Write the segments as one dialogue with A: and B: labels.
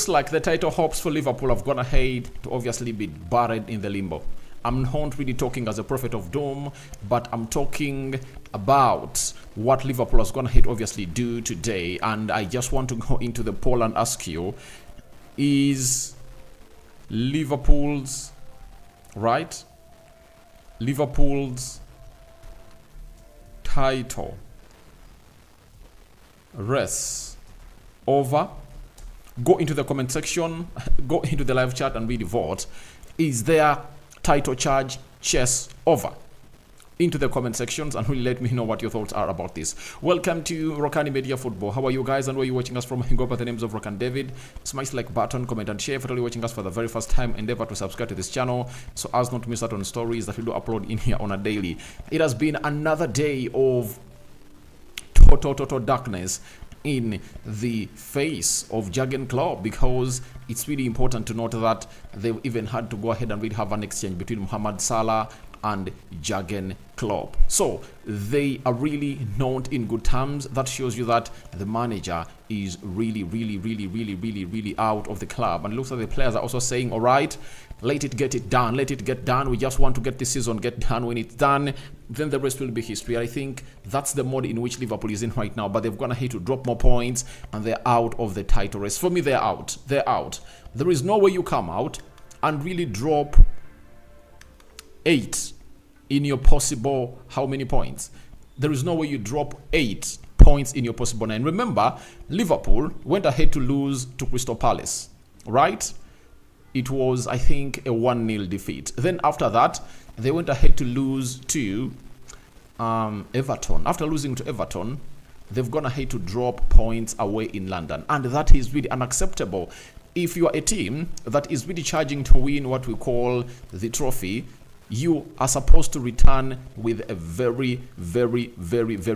A: looks like the title hopes for Liverpool have gone ahead to obviously be buried in the limbo. I'm not really talking as a prophet of doom, but I'm talking about what Liverpool is going to obviously do today. And I just want to go into the poll and ask you, is Liverpool's title race over? Go into the comment section, go into the live chat and really vote. Is there title charge chess over? Into the comment sections and really let me know what your thoughts are about this. Welcome to Rokani Media Football. How are you guys and where are you watching us from? Go by the names of Rokan David. Smash like button, comment and share. If you're watching us for the very first time, endeavor to subscribe to this channel so as not to miss out on stories that we do upload in here on a daily. It has been another day of total darkness in the face of Jurgen Klopp, because it's really important to note that they even had to go ahead and really have an exchange between Mohamed Salah and Jurgen Klopp. So they are really not in good terms. That shows you that the manager is really out of the club. And it looks like the players are also saying, all right, let it get done. We just want to get this season get done. When it's done, then the rest will be history. I think that's the mode in which Liverpool is in right now. But they've gone ahead to drop more points and they're out of the title race. For me, they're out. There is no way you come out and really drop 8 in your possible how many points? There is no way you drop 8 points in your possible 9. Remember, Liverpool went ahead to lose to Crystal Palace, right? It was, I think, a 1-0 defeat. Then after that, they went ahead to lose to Everton. After losing to Everton, they've gone ahead to drop points away in London. And that is really unacceptable. If you are a team that is really charging to win what we call the trophy, you are supposed to return with a very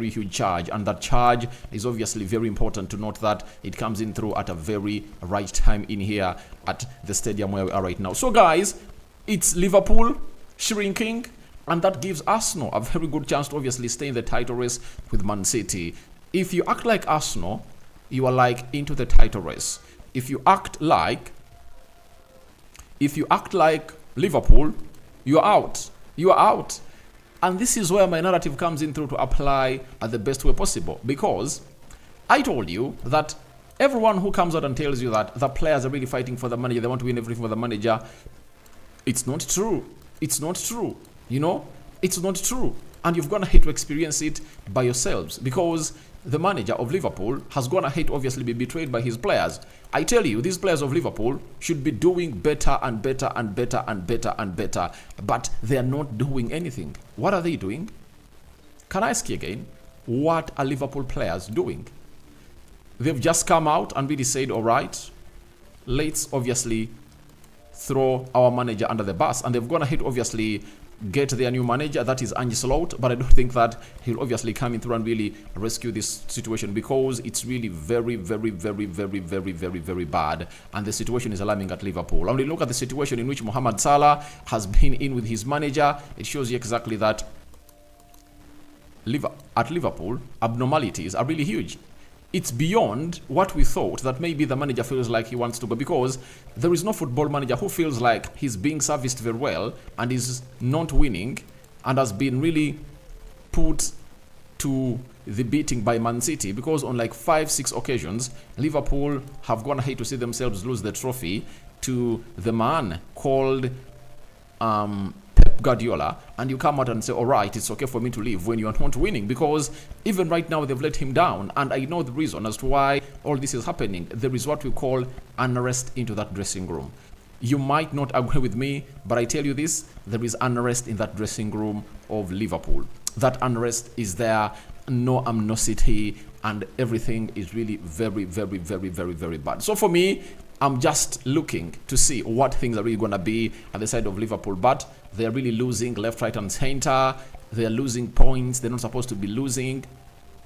A: huge charge, and that charge is obviously very important to note that it comes in through at a very right time in here at the stadium where we are right now. So guys, it's Liverpool shrinking, and that gives Arsenal a very good chance to obviously stay in the title race with Man City. If you act like Arsenal, you are like into the title race. If you act like Liverpool, you are out. And this is where my narrative comes in through to apply at the best way possible, because I told you that everyone who comes out and tells you that the players are really fighting for the manager, they want to win everything for the manager, it's not true. It's not true. You know, it's not true. And you've gone ahead to experience it by yourselves, because the manager of Liverpool has gone ahead to obviously be betrayed by his players. I tell you, these players of Liverpool should be doing better, but they are not doing anything. What are they doing? Can I ask you again? What are Liverpool players doing? They've just come out and really said, all right, let's obviously throw our manager under the bus. And they've gone ahead to obviously get their new manager, that is Ange Slot, but I don't think that he'll obviously come in through and really rescue this situation, because it's really very bad, and the situation is alarming at Liverpool. And we look at the situation in which Mohamed Salah has been in with his manager. It shows you exactly that at Liverpool, abnormalities are really huge. It's beyond what we thought, that maybe the manager feels like he wants to go, because there is no football manager who feels like he's being serviced very well and is not winning and has been really put to the beating by Man City, because on like 5-6 occasions, Liverpool have gone ahead to see themselves lose the trophy to the man called Pep Guardiola, and you come out and say, all right, it's okay for me to leave when you are not winning, because even right now they've let him down. And I know the reason as to why all this is happening. There is what we call unrest into that dressing room. You might not agree with me, but I tell you this, there is unrest in that dressing room of Liverpool. That unrest is there, no amnosity, and everything is really very bad. So for me, I'm just looking to see what things are really going to be at the side of Liverpool, but they're really losing left, right, and center. They're losing points they're not supposed to be losing.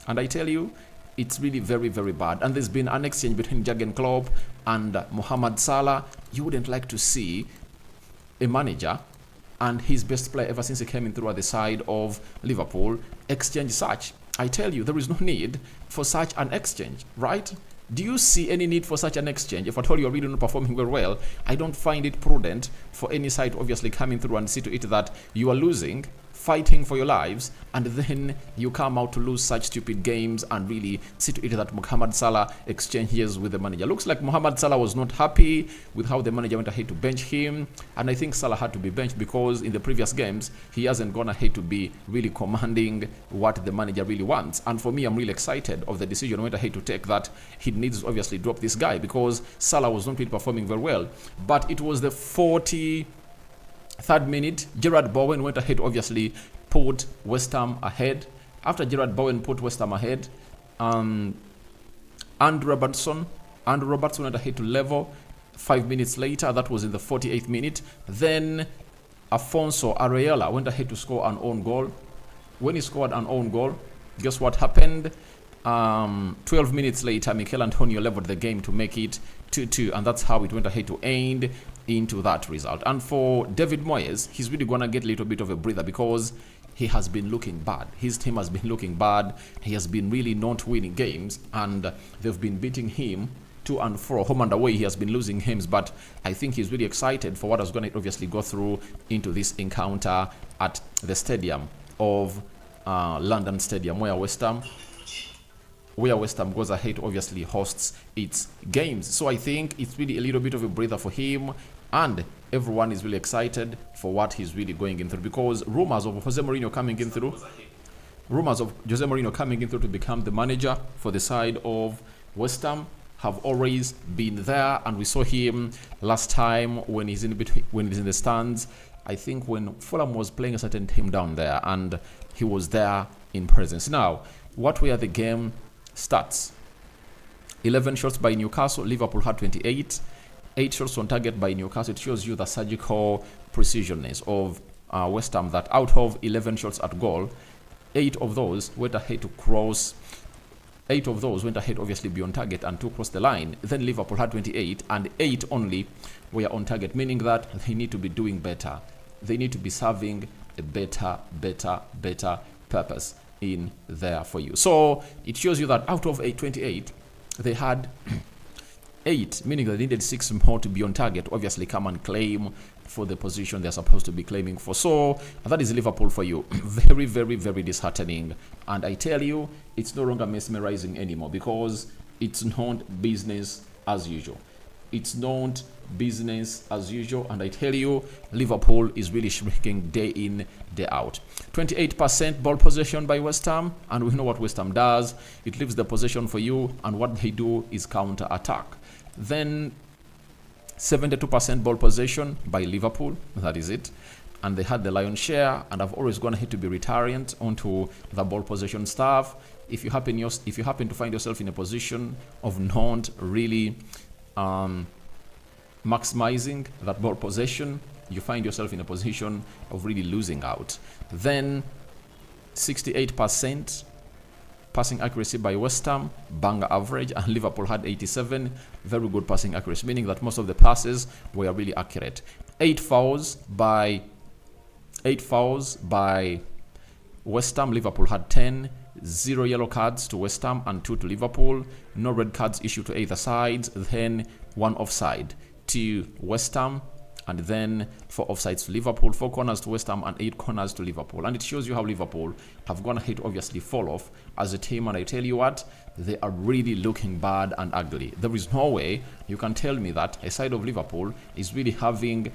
A: And I tell you, it's really very bad. And there's been an exchange between Jurgen Klopp and Mohamed Salah. You wouldn't like to see a manager and his best player ever since he came in through at the side of Liverpool exchange such. I tell you, there is no need for such an exchange, right? Do you see any need for such an exchange? If at all you're really not performing very well, I don't find it prudent for any side obviously coming through and see to it that you are losing, fighting for your lives, and then you come out to lose such stupid games and really see to it that Mohamed Salah exchanges with the manager. Looks like Mohamed Salah was not happy with how the manager went ahead to bench him, and I think Salah had to be benched because in the previous games he hasn't gone ahead to be really commanding what the manager really wants. And for me, I'm really excited of the decision went ahead to take that he needs to obviously drop this guy because Salah was not really performing very well. But it was the 43rd minute, Gerard Bowen went ahead, obviously put West Ham ahead. After Gerard Bowen put West Ham ahead, Andrew Robertson went ahead to level 5 minutes later. That was in the 48th minute. Then Afonso Areola went ahead to score an own goal. When he scored an own goal, guess what happened? 12 minutes later, Mikel Antonio leveled the game to make it 2-2, and that's how it went ahead to end into that result. And for David Moyes, he's really gonna get a little bit of a breather because he has been looking bad. His team has been looking bad. He has been really not winning games, and they've been beating him to and fro, home and away. He has been losing games, but I think he's really excited for what is going to obviously go through into this encounter at the stadium of London Stadium, where West Ham goes ahead, obviously hosts its games. So I think it's really a little bit of a breather for him, and everyone is really excited for what he's really going in through, because rumors of Jose Mourinho coming in through to become the manager for the side of West Ham have always been there, and we saw him last time when he's in the stands. I think when Fulham was playing a certain team down there, and he was there in presence. Now, what were the game stats? 11 shots by Newcastle. Liverpool had 28. 8 shots on target by Newcastle. It shows you the surgical precisionness of West Ham, that out of 11 shots at goal, 8 of those went ahead to cross. 8 of those went ahead, obviously, beyond target and to cross the line. Then Liverpool had 28, and 8 only were on target, meaning that they need to be doing better. They need to be serving a better purpose in there for you. So it shows you that out of 28, they had 8, meaning they needed 6 more to be on target, obviously come and claim for the position they're supposed to be claiming for. So that is Liverpool for you. Very disheartening. And I tell you, it's no longer mesmerizing anymore, because it's not business as usual. It's not business as usual, and I tell you, Liverpool is really shrinking day in, day out. 28% ball possession by West Ham, and we know what West Ham does. It leaves the possession for you, and what they do is counter attack. Then 72% ball possession by Liverpool, that is it, and they had the lion's share, and I've always gone ahead to be retiring onto the ball possession stuff. If you happen to find yourself in a position of not really maximizing that ball possession, you find yourself in a position of really losing out. Then 68% passing accuracy by West Ham, banger average, and Liverpool had 87, very good passing accuracy, meaning that most of the passes were really accurate. 8 fouls by West Ham, Liverpool had 10. 0 yellow cards to West Ham and 2 to Liverpool. No red cards issued to either side. Then 1 offside to West Ham, and then 4 offsides to Liverpool, 4 corners to West Ham, and 8 corners to Liverpool. And it shows you how Liverpool have gone ahead, obviously, fall off as a team. And I tell you what, they are really looking bad and ugly. There is no way you can tell me that a side of Liverpool is really having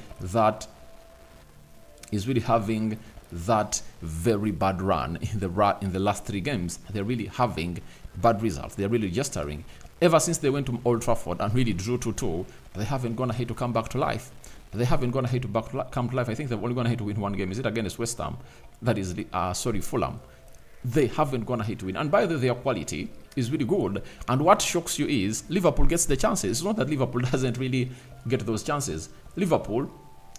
A: that very bad run in the last 3 games. They're really having bad results. They're really gesturing. Ever since they went to Old Trafford and really drew 2-2, they haven't gone ahead to come back to life. They haven't gone ahead to come to life. I think they've only gone ahead to win 1 game. Is it against West Ham? That is, Fulham. They haven't gone ahead to win. And by the way, their quality is really good. And what shocks you is Liverpool gets the chances. It's not that Liverpool doesn't really get those chances. Liverpool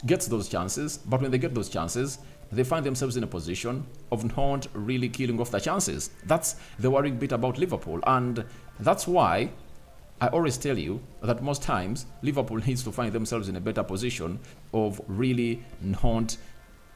A: gets those chances, but when they get those chances, they find themselves in a position of not really killing off the chances. That's the worrying bit about Liverpool. And that's why I always tell you that most times Liverpool needs to find themselves in a better position of really not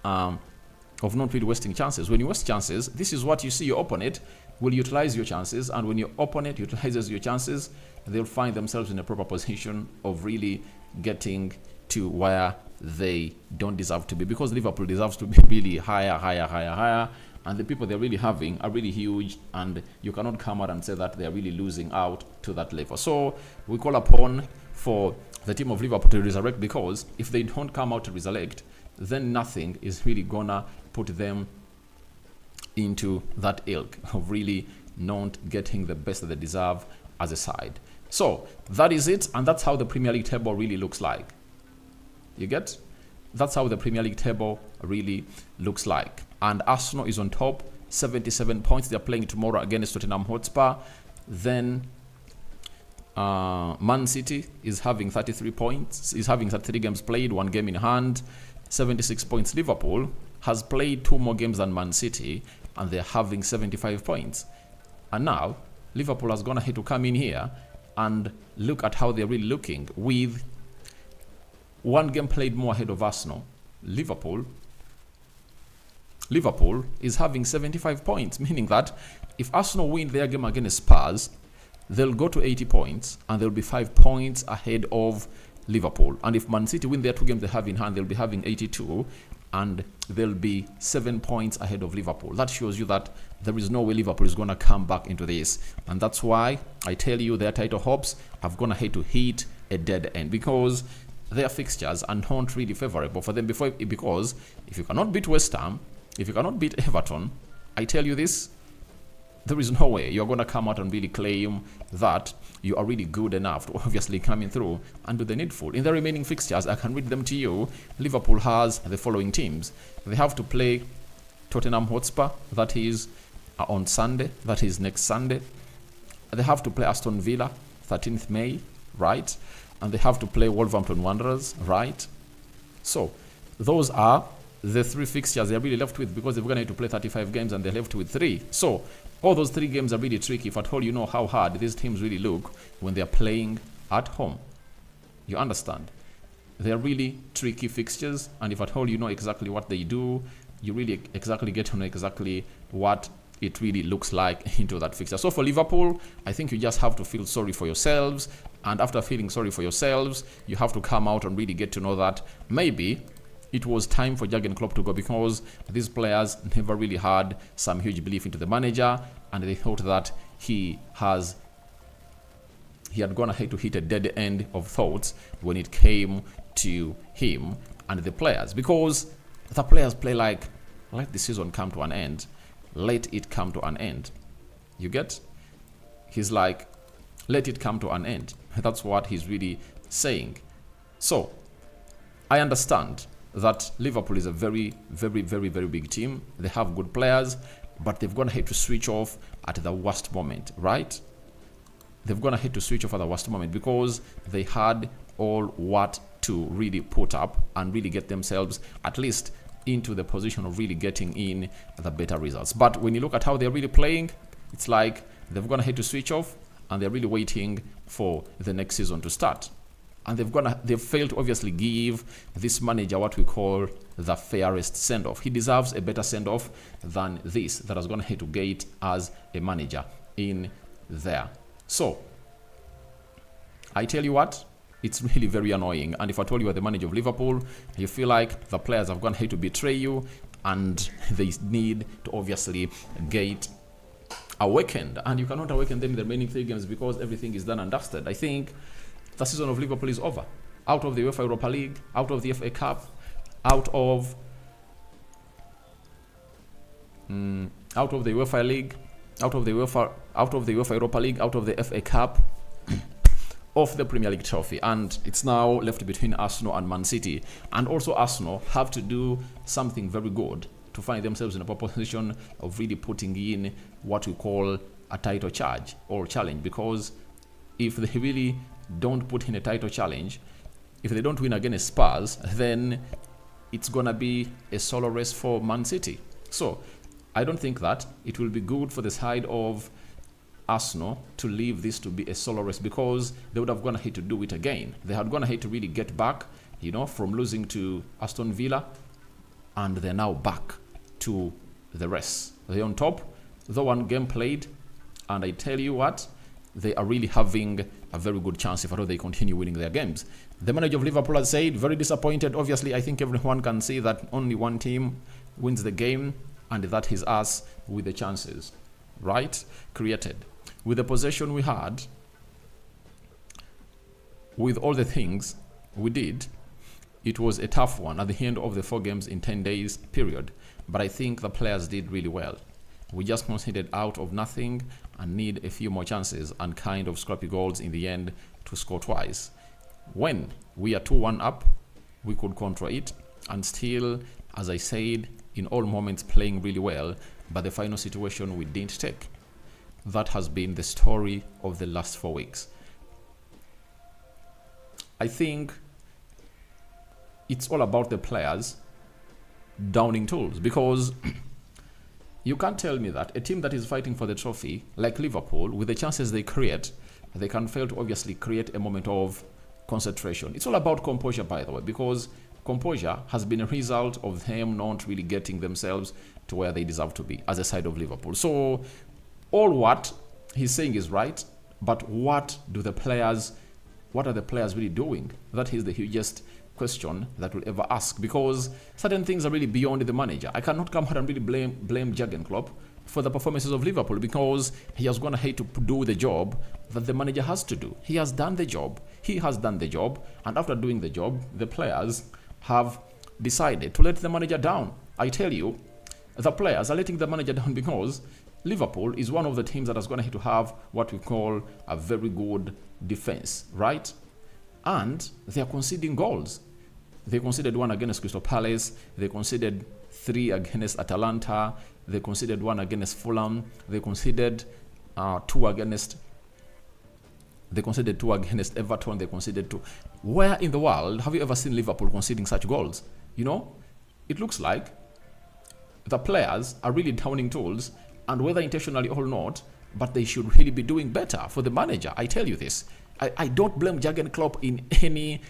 A: really wasting chances. When you waste chances, this is what you see your opponent will utilize your chances, and when your opponent utilizes your chances, they'll find themselves in a proper position of really getting to where they don't deserve to be, because Liverpool deserves to be really higher, and the people they're really having are really huge, and you cannot come out and say that they're really losing out to that level. So we call upon for the team of Liverpool to resurrect, because if they don't come out to resurrect, then nothing is really gonna put them into that ilk of really not getting the best that they deserve as a side. So that is it, and that's how the Premier League table really looks like. You get? That's how the Premier League table really looks like. And Arsenal is on top, 77 points. They're playing tomorrow against Tottenham Hotspur. Then Man City is having 33 points. Is having 33 games played, 1 game in hand, 76 points. Liverpool has played 2 more games than Man City, and they're having 75 points. And now Liverpool has gone ahead to come in here and look at how they're really looking, with 1 game played more ahead of Arsenal. Liverpool is having 75 points, meaning that if Arsenal win their game against Spurs, they'll go to 80 points, and they'll be 5 points ahead of Liverpool. And if Man City win their 2 games they have in hand, they'll be having 82, and they'll be 7 points ahead of Liverpool. That shows you that there is no way Liverpool is going to come back into this. And that's why I tell you their title hopes have gone ahead to hit a dead end, because their fixtures are not really favorable for them. Because if you cannot beat West Ham, if you cannot beat Everton, I tell you this, there is no way you're going to come out and really claim that you are really good enough to obviously coming through and do the needful. In the remaining fixtures, I can read them to you. Liverpool has the following teams. They have to play Tottenham Hotspur, that is on Sunday, that is next Sunday. They have to play Aston Villa, 13th May, right? And they have to play Wolverhampton Wanderers, right? So those are the 3 fixtures they're really left with, because they're going to have to play 35 games and they're left with 3. So all those 3 games are really tricky. If at all you know how hard these teams really look when they're playing at home. You understand? They're really tricky fixtures, and if at all you know exactly what they do, you really exactly get to know exactly what it really looks like into that fixture. So for Liverpool, I think you just have to feel sorry for yourselves, and after feeling sorry for yourselves, you have to come out and really get to know that maybe it was time for Jurgen Klopp to go, because these players never really had some huge belief into the manager, and they thought that he had gone ahead to hit a dead end of thoughts when it came to him and the players, because the players play like, let the season come to an end. Let it come to an end. You get? He's like, let it come to an end. That's what he's really saying. So I understand that Liverpool is a very, very, very, very big team. They have good players, but they've gone ahead to switch off at the worst moment, right? They've gone ahead to switch off at the worst moment, because they had all what to really put up and really get themselves at least into the position of really getting in the better results. But when you look at how they're really playing, it's like they've gone ahead to switch off, and they're really waiting for the next season to start. And they've failed to obviously give this manager what we call the fairest send-off. He deserves a better send-off than this that has gone ahead to get as a manager in there. So I tell you what, it's really very annoying. And if I told you are the manager of Liverpool, you feel like the players have gone ahead to betray you, and they need to obviously get awakened. And you cannot awaken them in the remaining 3 games, because everything is done and dusted. I think the season of Liverpool is over. Out of the UEFA Europa League, out of the FA Cup, out of the UEFA League, out of the UEFA Europa League, out of the FA Cup, of the Premier League trophy, and it's now left between Arsenal and Man City. And also Arsenal have to do something very good to find themselves in a position of really putting in what we call a title charge or challenge, because if they really don't put in a title challenge, if they don't win against Spurs, then it's gonna be a solo race for Man City. So I don't think that it will be good for the side of Arsenal to leave this to be a solo race, because they would have gone ahead to do it again. They had gone ahead to really get back, from losing to Aston Villa, and they're now back to the race. They're on top the one game played, and I tell you what, they are really having a very good chance if at all they continue winning their games. The manager of Liverpool has said, very disappointed. Obviously, I think everyone can see that only one team wins the game, and that is us with the chances, right, created. With the possession we had, with all the things we did, it was a tough one at the end of the 4 games in 10 days period. But I think the players did really well. We just conceded out of nothing and need a few more chances and kind of scrappy goals in the end to score twice. When we are 2-1 up, we could control it and still, as I said, in all moments playing really well, but the final situation we didn't take. That has been the story of the last 4 weeks. I think it's all about the players downing tools, because you can't tell me that a team that is fighting for the trophy, like Liverpool, with the chances they create, they can fail to obviously create a moment of concentration. It's all about composure, by the way, because composure has been a result of them not really getting themselves to where they deserve to be as a side of Liverpool. So all what he's saying is right, but what are the players really doing? That is the hugest question that we'll ever ask, because certain things are really beyond the manager. I cannot come out and really blame Jurgen Klopp for the performances of Liverpool, because he has gone ahead to do the job that the manager has to do. He has done the job. And after doing the job, the players have decided to let the manager down. I tell you, the players are letting the manager down because Liverpool is one of the teams that has gone ahead to have what we call a very good defense, right? And they are conceding goals. They conceded 1 against Crystal Palace. They conceded 3 against Atalanta. They conceded 1 against Fulham. They conceded 2 against Everton. They conceded 2. Where in the world have you ever seen Liverpool conceding such goals? You know, it looks like the players are really downing tools, and whether intentionally or not, but they should really be doing better for the manager. I tell you this. I don't blame Jurgen Klopp in any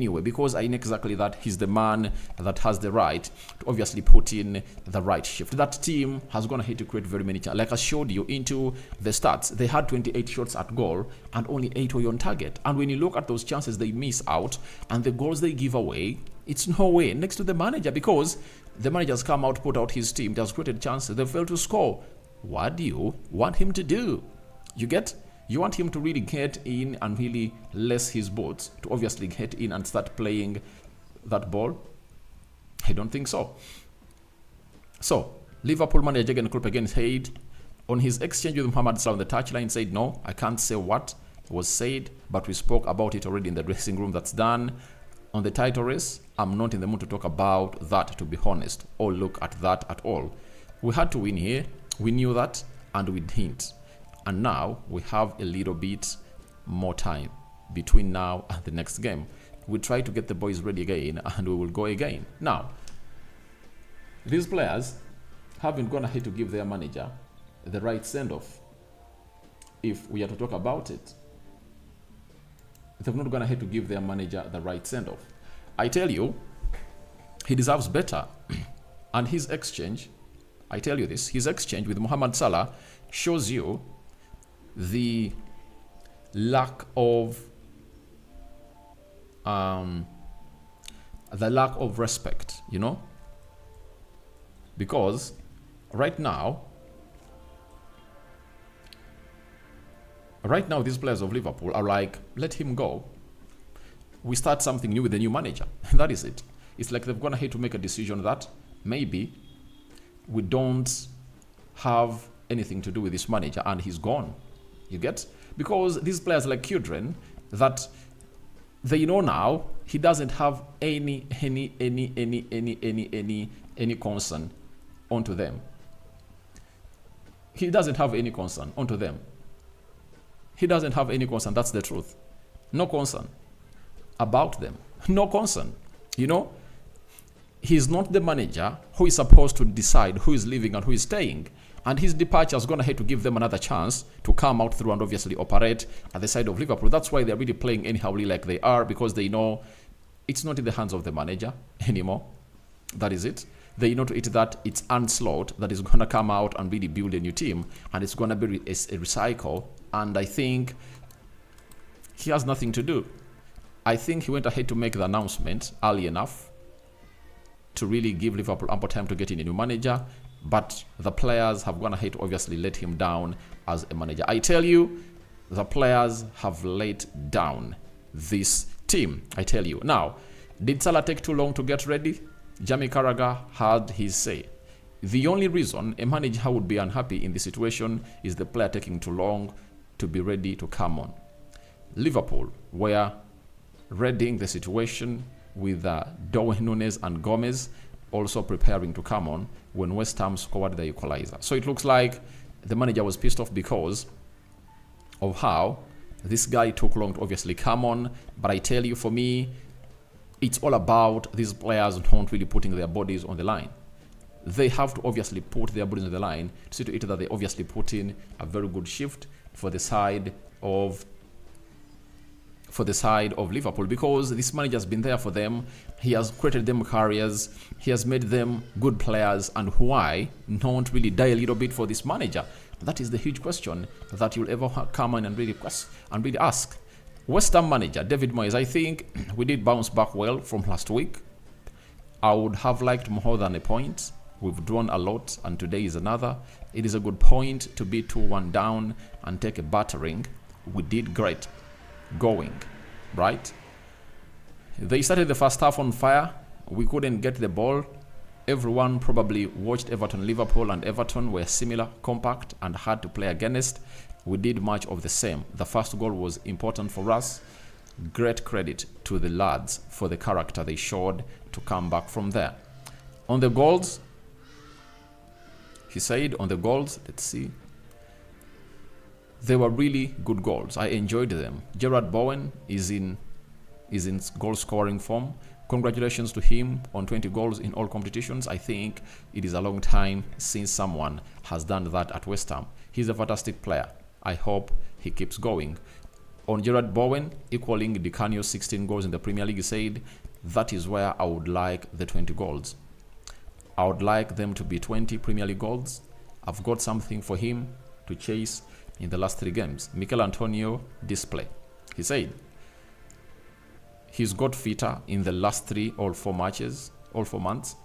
A: way, because I know exactly that he's the man that has the right to obviously put in the right shift. That team has gone ahead to create very many chances. Like I showed you into the stats, they had 28 shots at goal and only 8 were on target. And when you look at those chances they miss out and the goals they give away, it's no way next to the manager, because the manager has come out, put out his team, they has created chances, they failed to score. What do you want him to do? You get? You want him to really get in and really lace his boots to obviously get in and start playing that ball? I don't think so. So, Liverpool manager Jurgen Klopp again said on his exchange with Mohamed Salah on the touchline, said, no, I can't say what was said, but we spoke about it already in the dressing room. That's done. On the title race, I'm not in the mood to talk about that, to be honest, or look at that at all. We had to win here. We knew that, and we didn't. And now we have a little bit more time between now and the next game. We try to get the boys ready again, and we will go again. Now, these players haven't gone ahead to give their manager the right send-off. If we are to talk about it, they've not gone ahead to give their manager the right send-off. I tell you, he deserves better. And his exchange, I tell you this, his exchange with Mohamed Salah shows you the lack of respect, you know, because right now these players of Liverpool are like, let him go, we start something new with the new manager. That is it. It's like they've gone ahead to make a decision that maybe we don't have anything to do with this manager and he's gone. You get? Because these players like Kudrin, that they know now he doesn't have any concern onto them. He doesn't have any concern onto them. He doesn't have any concern. That's the truth. No concern about them. No concern. You know, he's not the manager who is supposed to decide who is leaving and who is staying. And his departure has gone ahead to give them another chance to come out through and obviously operate at the side of Liverpool. That's why they're really playing anyhow like they are, because they know it's not in the hands of the manager anymore. That is it. they know to it that it's onslaught that is going to come out and really build a new team, and it's going to be a recycle. And I think he has nothing to do. I think he went ahead to make the announcement early enough to really give Liverpool ample time to get in a new manager, but the players have gone ahead to obviously let him down as a manager. I tell you, the players have let down this team. I tell you. Now, did Salah take too long to get ready? Jamie Carragher had his say. The only reason a manager would be unhappy in this situation is the player taking too long to be ready to come on. Liverpool were readying the situation with Darwin Núñez and Gomez also preparing to come on when West Ham scored the equalizer. So it looks like the manager was pissed off because of how this guy took long to obviously come on. But I tell you, for me, it's all about these players not really putting their bodies on the line. They have to obviously put their bodies on the line to see to it that they obviously put in a very good shift for the side of Liverpool, because this manager has been there for them. He has created them careers. He has made them good players. And why not really die a little bit for this manager? That is the huge question that you'll ever come in and really ask. West Ham manager David Moyes, I think we did bounce back well from last week. I would have liked more than a point. We've drawn a lot, and today is another. It is a good point to be 2-1 down and take a battering. We did great going, right? They started the first half on fire. We couldn't get the ball. Everyone probably watched Everton, Liverpool, and Everton were similar, compact, and hard to play against. We did much of the same. The first goal was important for us. Great credit to the lads for the character they showed to come back from there. On the goals, he said, let's see. They were really good goals. I enjoyed them. Gerard Bowen is in goal scoring form. Congratulations to him on 20 goals in all competitions. I think it is a long time since someone has done that at West Ham. He's a fantastic player. I hope he keeps going. On Gerard Bowen, equaling Di Canio's 16 goals in the Premier League, he said, that is where I would like the 20 goals. I would like them to be 20 Premier League goals. I've got something for him to chase in the last 3 games. Mikel Antonio display. He said he's got fitter in the last 4 months.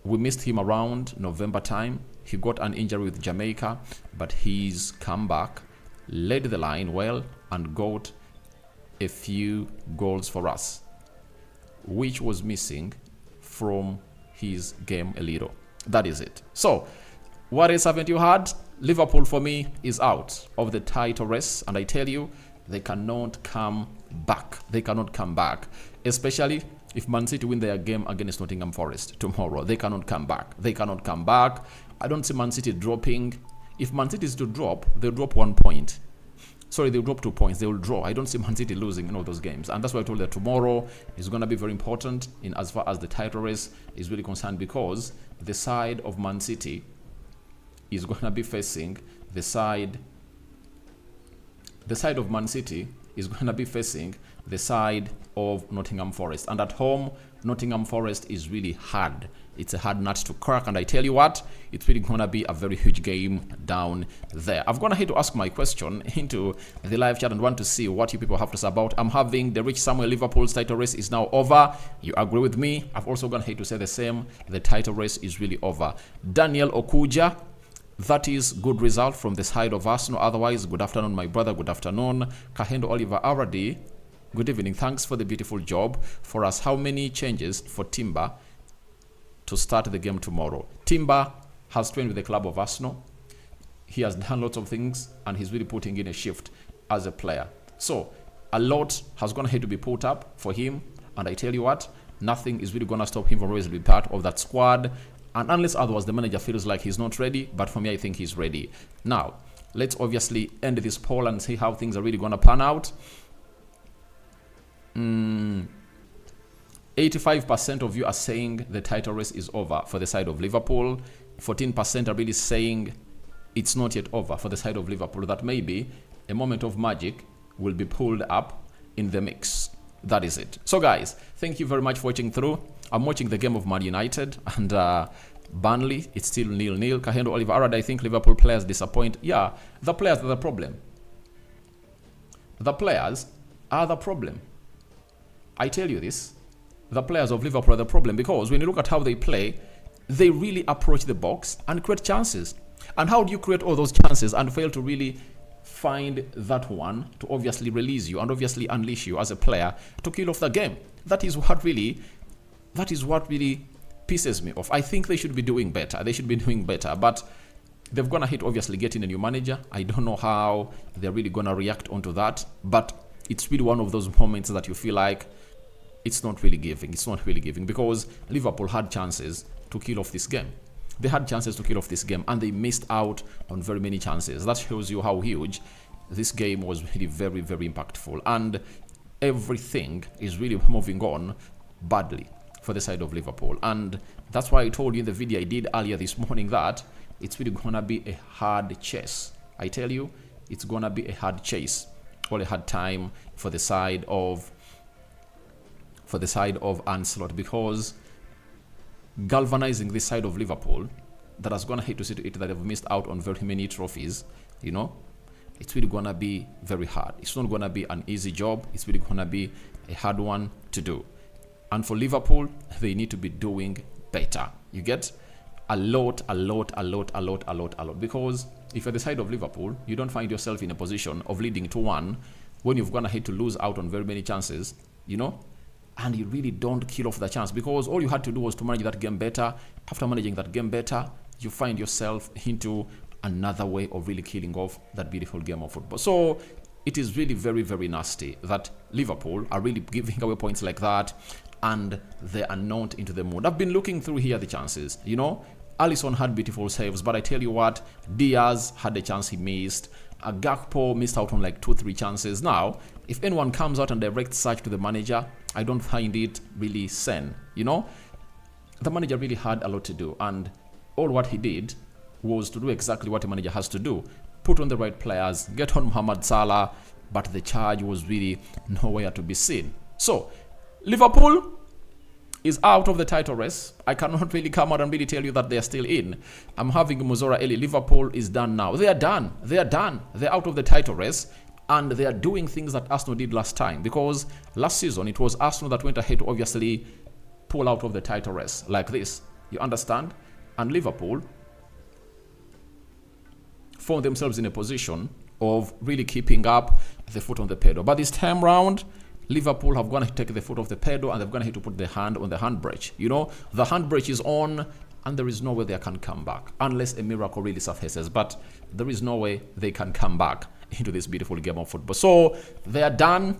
A: We missed him around November time. He got an injury with Jamaica, but he's come back, led the line well, and got a few goals for us, which was missing from his game a little. That is it. So, what else haven't you heard? Liverpool, for me, is out of the title race, and I tell you, they cannot come back. They cannot come back, especially if Man City win their game against Nottingham Forest tomorrow. They cannot come back. They cannot come back. I don't see Man City dropping. If Man City is to drop, they'll drop 1 point. Sorry, they'll drop 2 points. They will draw. I don't see Man City losing in all those games. And that's why I told you that tomorrow is going to be very important in as far as the title race is really concerned, because the side of Man City is going to be facing the side of Man City is going to be facing the side of Nottingham Forest. And at home, Nottingham Forest is really hard. It's a hard nut to crack. And I tell you what, it's really going to be a very huge game down there. I've gone ahead to ask my question into the live chat and want to see what you people have to say about. I'm having the Rich Samuel Liverpool's title race is now over. You agree with me? I've also gone ahead to say the same. The title race is really over. Daniel Okuja, that is good result from the side of Arsenal. Otherwise, good afternoon, my brother. Good afternoon. Kahendo Oliver Aradi, good evening. Thanks for the beautiful job for us. How many changes for Timber to start the game tomorrow? Timber has trained with the club of Arsenal. He has done lots of things, and he's really putting in a shift as a player. So a lot has gone ahead to be put up for him, and I tell you what, nothing is really going to stop him from always being part of that squad. And unless otherwise the manager feels like he's not ready, but for me, I think he's ready. Now, let's obviously end this poll and see how things are really going to pan out. 85% of you are saying the title race is over for the side of Liverpool. 14% are really saying it's not yet over for the side of Liverpool. That maybe a moment of magic will be pulled up in the mix. That is it. So guys, thank you very much for watching through. I'm watching the game of Man United and Burnley. It's still 0-0. Kahendo Oliver Arad, I think Liverpool players disappoint. Yeah, the players are the problem. The players are the problem. I tell you this. The players of Liverpool are the problem, because when you look at how they play, they really approach the box and create chances. And how do you create all those chances and fail to really find that one to obviously release you and obviously unleash you as a player to kill off the game? That is what really pisses me off. I think they should be doing better. But they've gonna hit obviously getting a new manager. I don't know how they're really gonna react onto that, but it's really one of those moments that you feel like it's not really giving, because Liverpool had chances to kill off this game. They had chances to kill off this game and they missed out on very many chances. That shows you how huge this game was. Really very, very impactful, and everything is really moving on badly for the side of Liverpool. And that's why I told you in the video I did earlier this morning that it's really gonna be a hard chase. I tell you, it's gonna be a hard chase or a hard time for the side of Ancelotti, because galvanizing this side of Liverpool that has gonna hate to see to it that they've missed out on very many trophies, you know, it's really gonna be very hard. It's not gonna be an easy job. It's really gonna be a hard one to do. And for Liverpool, they need to be doing better. You get a lot, because if you're the side of Liverpool, you don't find yourself in a position of leading 2-1 when you've gonna hate to lose out on very many chances, you know, and you really don't kill off the chance, because all you had to do was to manage that game better. After managing that game better, you find yourself into another way of really killing off that beautiful game of football. So it is really very, very nasty that Liverpool are really giving away points like that and they are not into the mood. I've been looking through here the chances, you know. Alisson had beautiful saves, but I tell you what, Diaz had a chance he missed. Gakpo missed out on like 2-3 chances. Now, if anyone comes out and direct search to the manager, I don't find it really sane, you know. The manager really had a lot to do, and all what he did was to do exactly what a manager has to do: put on the right players, get on Mohamed Salah, but the charge was really nowhere to be seen. So Liverpool is out of the title race. I cannot really come out and really tell you that they are still in. I'm having Muzora Eli. Liverpool is done now. They are done. They're out of the title race, and they are doing things that Arsenal did last time, because last season it was Arsenal that went ahead to obviously pull out of the title race like this. You understand? And Liverpool found themselves in a position of really keeping up the foot on the pedal. But this time round, Liverpool have gone to take the foot off the pedal and they've gone to put the hand on the handbrake. You know, the handbrake is on and there is no way they can come back unless a miracle really surfaces. But there is no way they can come back into this beautiful game of football. So they are done.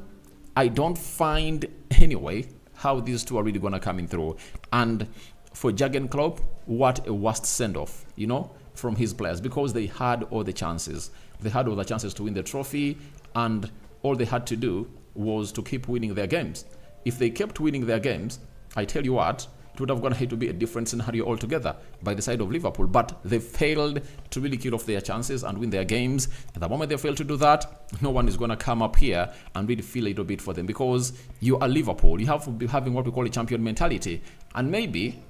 A: I don't find anyway how these two are really going to come in through. And for Jurgen Klopp, what a worst send-off, you know, from his players, because they had all the chances. They had all the chances to win the trophy, and all they had to do was to keep winning their games. If they kept winning their games, I tell you what, it would have gone to be a different scenario altogether by the side of Liverpool. But they failed to really kill off their chances and win their games. At the moment they fail to do that, no one is going to come up here and really feel a little bit for them, because you are Liverpool. You have to be having what we call a champion mentality. And maybe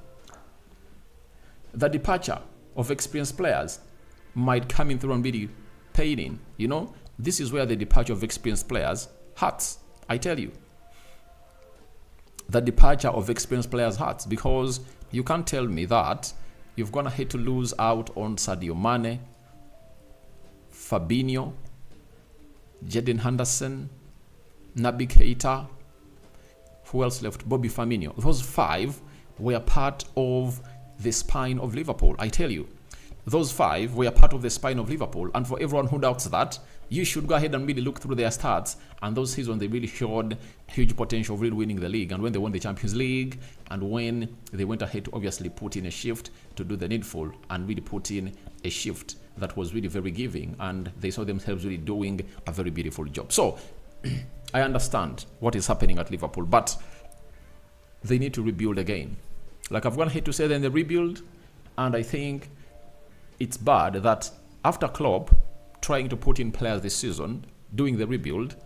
A: the departure of experienced players might come in through and really pay in. You know, this is where the departure of experienced players hurts. I tell you. The departure of experienced players hurts, because you can't tell me that you've gone ahead to lose out on Sadio Mane, Fabinho, Jadon Henderson, Naby Keita. Who else left? Bobby Firmino. Those five were part of the spine of Liverpool. I tell you, those five were part of the spine of Liverpool. And for everyone who doubts that, you should go ahead and really look through their stats. And those seasons, they really showed huge potential of really winning the league. And when they won the Champions League, and when they went ahead to obviously put in a shift to do the needful, and really put in a shift that was really very giving, and they saw themselves really doing a very beautiful job. So I understand what is happening at Liverpool, but they need to rebuild again. Like I've gone ahead to say, then they rebuild, and I think it's bad that after Klopp trying to put in players this season, doing the rebuild,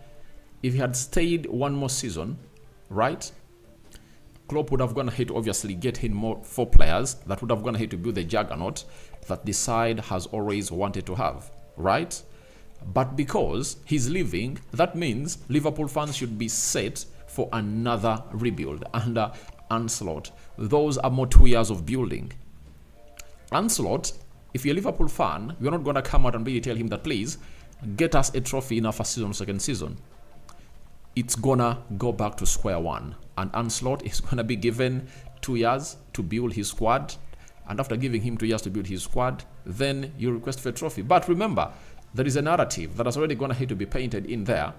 A: if he had stayed one more season, right, Klopp would have gone ahead to obviously get in more 4 players that would have gone ahead to build the juggernaut that the side has always wanted to have, right? But because he's leaving, that means Liverpool fans should be set for another rebuild under Ancelotti. Those are more 2 years of building. Ancelotti, if you're a Liverpool fan, you're not going to come out and really tell him that, please, get us a trophy in our first season, second season. It's going to go back to square one. And Ancelotti is going to be given 2 years to build his squad. And after giving him 2 years to build his squad, then you request for a trophy. But remember, there is a narrative that has already gone ahead to be painted in there,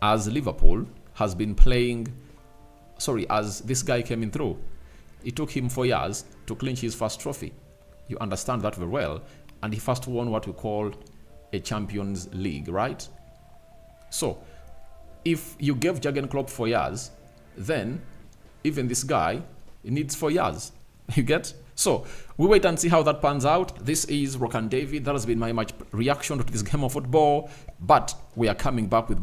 A: as Liverpool has been playing, as this guy came in through. It took him 4 years to clinch his first trophy. You understand that very well. And he first won what we call a Champions League, right? So, if you gave Jurgen Klopp 4 years, then even this guy, he needs 4 years. You get? So, we wait and see how that pans out. This is Rock and David. That has been my reaction to this game of football. But we are coming back with